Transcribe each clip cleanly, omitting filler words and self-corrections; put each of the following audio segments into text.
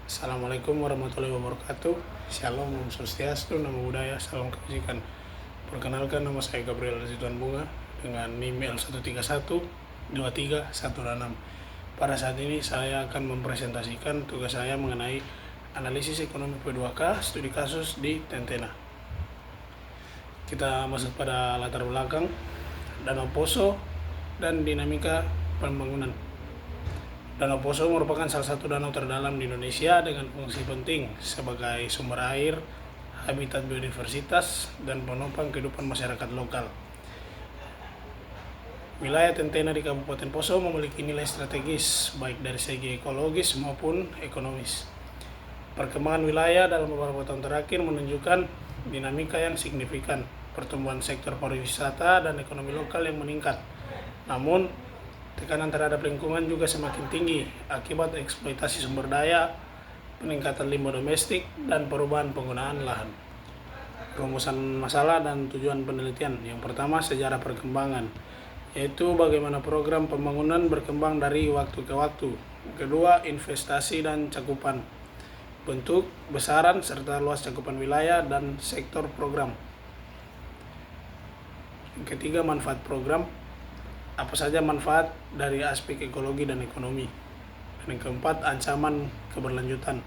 Assalamualaikum warahmatullahi wabarakatuh. Shalom, Om Swastiastu, Namo Buddhaya, Salam Kebajikan. Perkenalkan, nama saya Gabriel Zituan Bunga dengan NIM L13123126. Pada saat ini saya akan mempresentasikan tugas saya mengenai analisis ekonomi P2K studi kasus di Tentena. Kita masuk pada latar belakang, Danau Poso dan dinamika pembangunan. Danau Poso merupakan salah satu danau terdalam di Indonesia dengan fungsi penting sebagai sumber air, habitat biodiversitas, dan penopang kehidupan masyarakat lokal. Wilayah Tentena di Kabupaten Poso memiliki nilai strategis baik dari segi ekologis maupun ekonomis. Perkembangan wilayah dalam beberapa tahun terakhir menunjukkan dinamika yang signifikan, pertumbuhan sektor pariwisata dan ekonomi lokal yang meningkat. Namun, tekanan terhadap lingkungan juga semakin tinggi akibat eksploitasi sumber daya, peningkatan limbah domestik, dan perubahan penggunaan lahan. Rumusan masalah dan tujuan penelitian. Yang pertama, sejarah perkembangan, yaitu bagaimana program pembangunan berkembang dari waktu ke waktu. Kedua, investasi dan cakupan, bentuk, besaran, serta luas cakupan wilayah dan sektor program. Yang ketiga, manfaat program, apa saja manfaat dari aspek ekologi dan ekonomi. Dan yang keempat, ancaman keberlanjutan,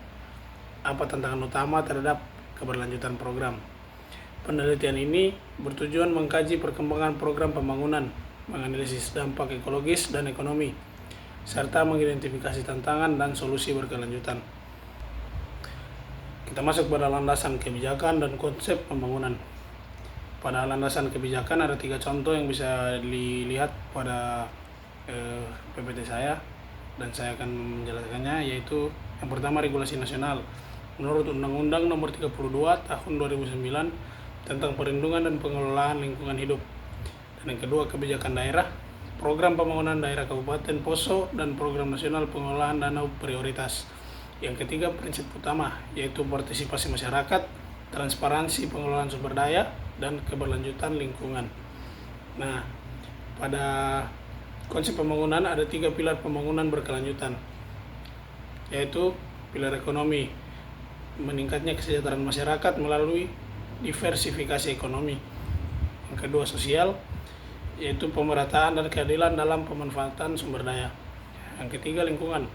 apa tantangan utama terhadap keberlanjutan program. Penelitian ini bertujuan mengkaji perkembangan program pembangunan, menganalisis dampak ekologis dan ekonomi, serta mengidentifikasi tantangan dan solusi berkelanjutan. Kita masuk pada landasan kebijakan dan konsep pembangunan. Pada landasan kebijakan ada 3 contoh yang bisa dilihat pada PPT saya, dan saya akan menjelaskannya, yaitu yang pertama, regulasi nasional. Menurut Undang-Undang Nomor 32 Tahun 2009 tentang perlindungan dan pengelolaan lingkungan hidup. Dan yang kedua, kebijakan daerah, program pembangunan daerah Kabupaten Poso dan program nasional pengelolaan danau prioritas. Yang ketiga, prinsip utama, yaitu partisipasi masyarakat, transparansi pengelolaan sumber daya, dan keberlanjutan lingkungan. Nah, pada konsep pembangunan ada 3 pilar pembangunan berkelanjutan, yaitu pilar ekonomi, meningkatnya kesejahteraan masyarakat melalui diversifikasi ekonomi. Yang kedua, sosial, yaitu pemerataan dan keadilan dalam pemanfaatan sumber daya. Yang ketiga, lingkungan,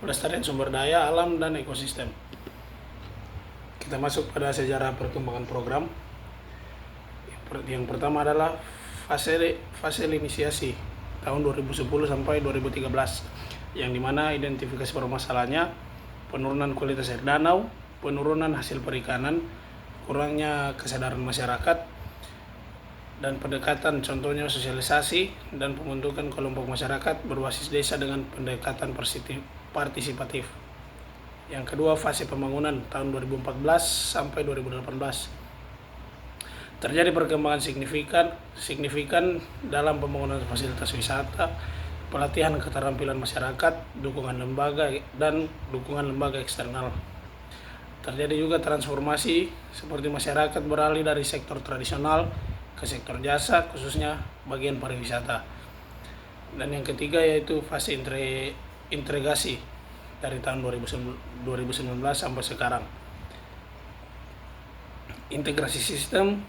pelestarian sumber daya alam dan ekosistem. Kita masuk pada sejarah perkembangan program. Yang pertama adalah fase inisiasi tahun 2010 sampai 2013, yang dimana identifikasi permasalahannya penurunan kualitas air danau, penurunan hasil perikanan, kurangnya kesadaran masyarakat, dan pendekatan, contohnya sosialisasi dan pembentukan kelompok masyarakat berbasis desa dengan pendekatan partisipatif. Yang kedua, fase pembangunan tahun 2014 sampai 2018. Terjadi perkembangan signifikan dalam pembangunan fasilitas wisata, pelatihan keterampilan masyarakat, dukungan lembaga eksternal. Terjadi juga transformasi seperti masyarakat beralih dari sektor tradisional ke sektor jasa, khususnya bagian pariwisata. Dan yang ketiga, yaitu fase integrasi dari tahun 2019 sampai sekarang. Integrasi sistem,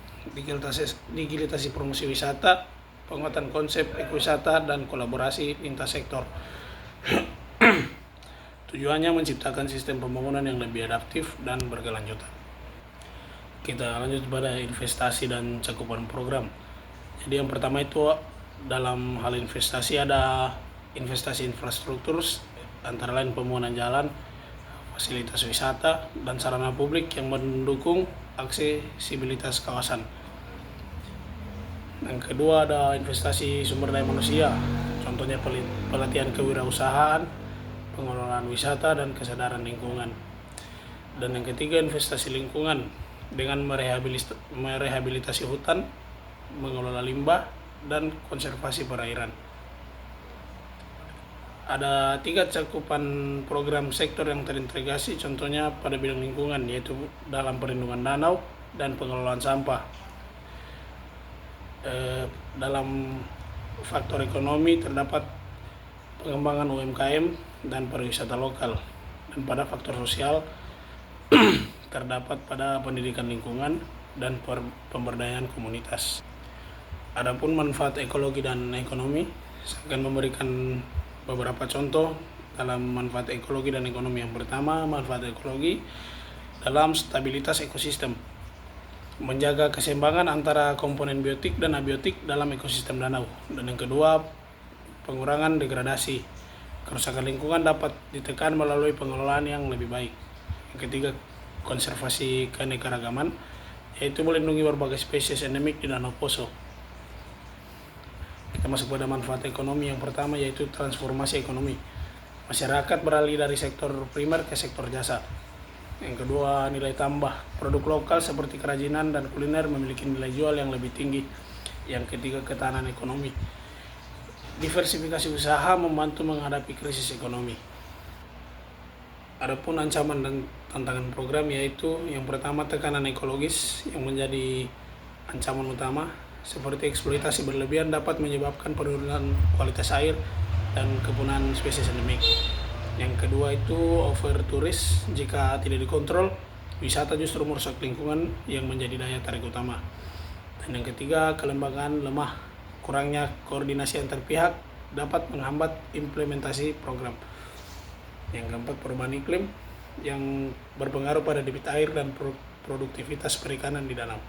digitalisasi promosi wisata, penguatan konsep ekowisata, dan kolaborasi lintas sektor. Tujuannya menciptakan sistem pembangunan yang lebih adaptif dan berkelanjutan. Kita lanjut pada investasi dan cakupan program. Jadi yang pertama itu, dalam hal investasi ada investasi infrastruktur, antara lain pembangunan jalan, fasilitas wisata, dan sarana publik yang mendukung aksesibilitas kawasan. Yang kedua ada investasi sumber daya manusia, contohnya pelatihan kewirausahaan, pengelolaan wisata, dan kesadaran lingkungan. Dan yang ketiga, investasi lingkungan dengan merehabilitasi hutan, mengelola limbah, dan konservasi perairan. Ada 3 cakupan program sektor yang terintegrasi, contohnya pada bidang lingkungan, yaitu dalam perlindungan danau dan pengelolaan sampah. Dalam faktor ekonomi terdapat pengembangan UMKM dan pariwisata lokal. dan pada faktor sosial terdapat pada pendidikan lingkungan dan pemberdayaan komunitas. Adapun manfaat ekologi dan ekonomi, saya akan memberikan beberapa contoh dalam manfaat ekologi dan ekonomi. Yang pertama, manfaat ekologi dalam stabilitas ekosistem, menjaga keseimbangan antara komponen biotik dan abiotik dalam ekosistem danau. Dan yang kedua, pengurangan degradasi. Kerusakan lingkungan dapat ditekan melalui pengelolaan yang lebih baik. Yang ketiga, konservasi keanekaragaman, yaitu melindungi berbagai spesies endemik di Danau Poso. Kita masuk pada manfaat ekonomi. Yang pertama yaitu transformasi ekonomi. Masyarakat beralih dari sektor primer ke sektor jasa. Yang kedua, nilai tambah. Produk lokal seperti kerajinan dan kuliner memiliki nilai jual yang lebih tinggi. Yang ketiga, ketahanan ekonomi. Diversifikasi usaha membantu menghadapi krisis ekonomi. Adapun ancaman dan tantangan program yaitu yang pertama, tekanan ekologis yang menjadi ancaman utama, seperti eksploitasi berlebihan dapat menyebabkan penurunan kualitas air dan kepunahan spesies endemik. Yang kedua itu over touris, jika tidak dikontrol, wisata justru merusak lingkungan yang menjadi daya tarik utama. Dan yang ketiga, kelembagaan lemah, kurangnya koordinasi antar pihak dapat menghambat implementasi program. Yang keempat, perubahan iklim yang berpengaruh pada debit air dan produktivitas perikanan di danau.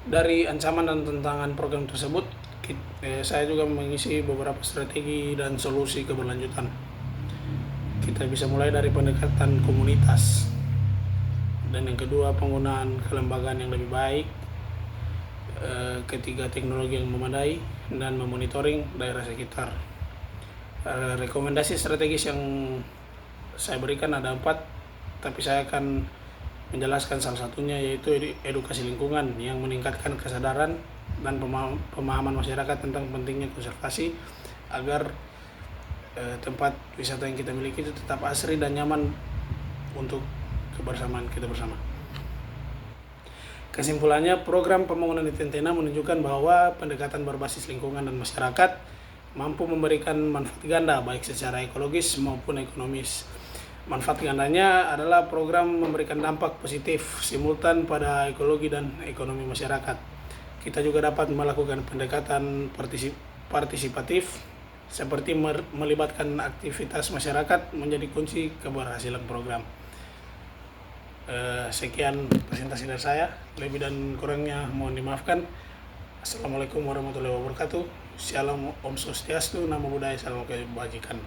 Dari ancaman dan tantangan program tersebut, saya juga mengisi beberapa strategi dan solusi keberlanjutan. Kita bisa mulai dari pendekatan komunitas, dan yang kedua, penggunaan kelembagaan yang lebih baik, ketiga, teknologi yang memadai, dan memonitoring daerah sekitar. Rekomendasi strategis yang saya berikan ada 4, tapi saya akan menjelaskan salah satunya, yaitu edukasi lingkungan yang meningkatkan kesadaran dan pemahaman masyarakat tentang pentingnya konservasi agar tempat wisata yang kita miliki itu tetap asri dan nyaman untuk kebersamaan kita bersama. Kesimpulannya, program pembangunan di Tentena menunjukkan bahwa pendekatan berbasis lingkungan dan masyarakat mampu memberikan manfaat ganda baik secara ekologis maupun ekonomis. Manfaat gandanya adalah program memberikan dampak positif simultan pada ekologi dan ekonomi masyarakat. Kita juga dapat melakukan pendekatan partisipatif seperti melibatkan aktivitas masyarakat menjadi kunci keberhasilan program. Sekian presentasi dari saya, lebih dan kurangnya mohon dimaafkan. Assalamualaikum warahmatullahi wabarakatuh. Shalom, Om Swastiastu, Namo Buddhaya, Salam Kebajikan.